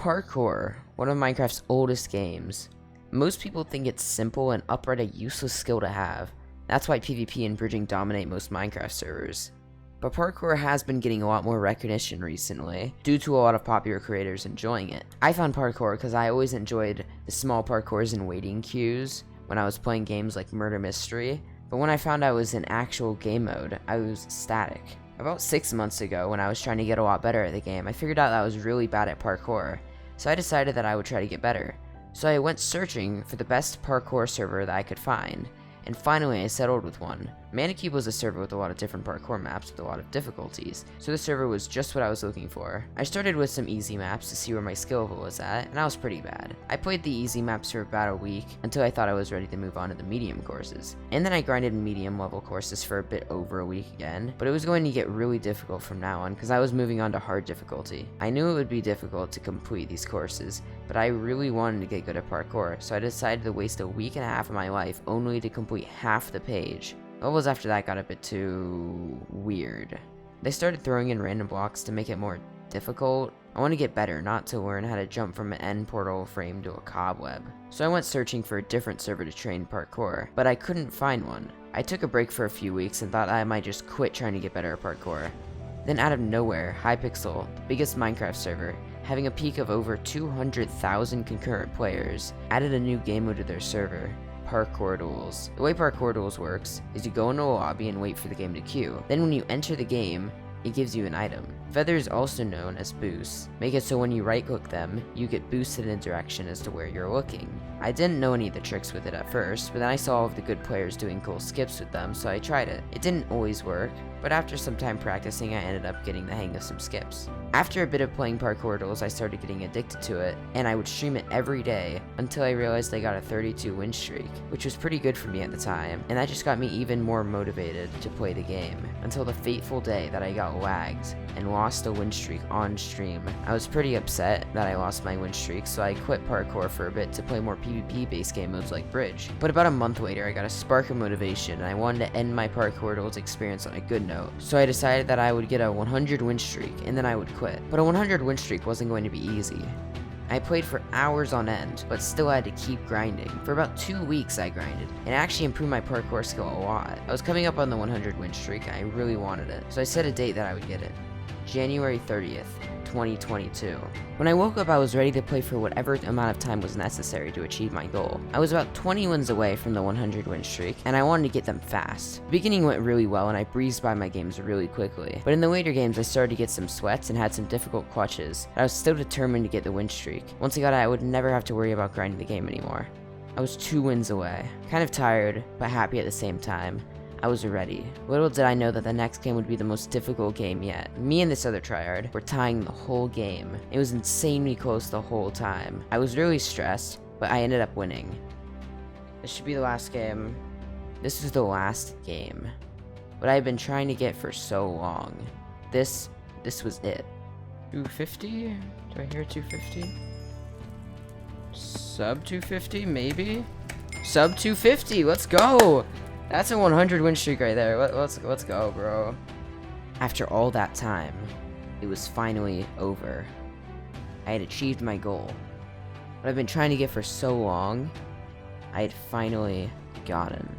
Parkour, one of Minecraft's oldest games. Most people think it's simple and upright a useless skill to have. That's why PvP and bridging dominate most Minecraft servers. But parkour has been getting a lot more recognition recently, due to a lot of popular creators enjoying it. I found parkour because I always enjoyed the small parkours and waiting queues when I was playing games like Murder Mystery, but when I found I was in actual game mode, I was ecstatic. About 6 months ago, when I was trying to get a lot better at the game, I figured out that I was really bad at parkour, so I decided that I would try to get better. So I went searching for the best parkour server that I could find, and finally I settled with one. Manicube was a server with a lot of different parkour maps with a lot of difficulties, so the server was just what I was looking for. I started with some easy maps to see where my skill level was at, and I was pretty bad. I played the easy maps for about a week, until I thought I was ready to move on to the medium courses. And then I grinded medium level courses for a bit over a week again, but it was going to get really difficult from now on because I was moving on to hard difficulty. I knew it would be difficult to complete these courses, but I really wanted to get good at parkour, so I decided to waste a week and a half of my life only to complete half the page. Levels after that got a bit too weird. They started throwing in random blocks to make it more difficult. I want to get better, not to learn how to jump from an end portal frame to a cobweb. So I went searching for a different server to train parkour, but I couldn't find one. I took a break for a few weeks and thought I might just quit trying to get better at parkour. Then out of nowhere, Hypixel, the biggest Minecraft server, having a peak of over 200,000 concurrent players, added a new game mode to their server. Parkour duels. The way Parkour duels works is you go into a lobby and wait for the game to queue. Then when you enter the game, it gives you an item. Feathers, also known as boosts, make it so when you right click them, you get boosted in a direction as to where you're looking. I didn't know any of the tricks with it at first, but then I saw all of the good players doing cool skips with them, so I tried it. It didn't always work, but after some time practicing, I ended up getting the hang of some skips. After a bit of playing parkour duels, I started getting addicted to it, and I would stream it every day until I realized I got a 32 win streak, which was pretty good for me at the time, and that just got me even more motivated to play the game, until the fateful day that I got lagged and lost a win streak on stream. I was pretty upset that I lost my win streak, so I quit parkour for a bit to play more PvP based game modes like Bridge. But about a month later, I got a spark of motivation and I wanted to end my parkour duels experience on a good note. So I decided that I would get a 100 win streak and then I would quit. But a 100 win streak wasn't going to be easy. I played for hours on end, but still had to keep grinding. For about 2 weeks I grinded, and it actually improved my parkour skill a lot. I was coming up on the 100 win streak and I really wanted it, so I set a date that I would get it. January 30th, 2022. When I woke up, I was ready to play for whatever amount of time was necessary to achieve my goal. I was about 20 wins away from the 100 win streak, and I wanted to get them fast. The beginning went really well, and I breezed by my games really quickly. But in the later games, I started to get some sweats and had some difficult clutches, but I was still determined to get the win streak. Once I got it, I would never have to worry about grinding the game anymore. I was 2 wins away. Kind of tired, but happy at the same time. I was ready. Little did I know that the next game would be the most difficult game yet. Me and this other tryhard were tying the whole game. It was insanely close the whole time. I was really stressed, but I ended up winning. This should be the last game. This is the last game. What I've been trying to get for so long. This was it. 250? Do I hear 250? Sub 250, maybe? Sub 250, let's go! That's a 100 win streak right there. Let's go, bro. After all that time, it was finally over. I had achieved my goal. What I've been trying to get for so long, I had finally gotten.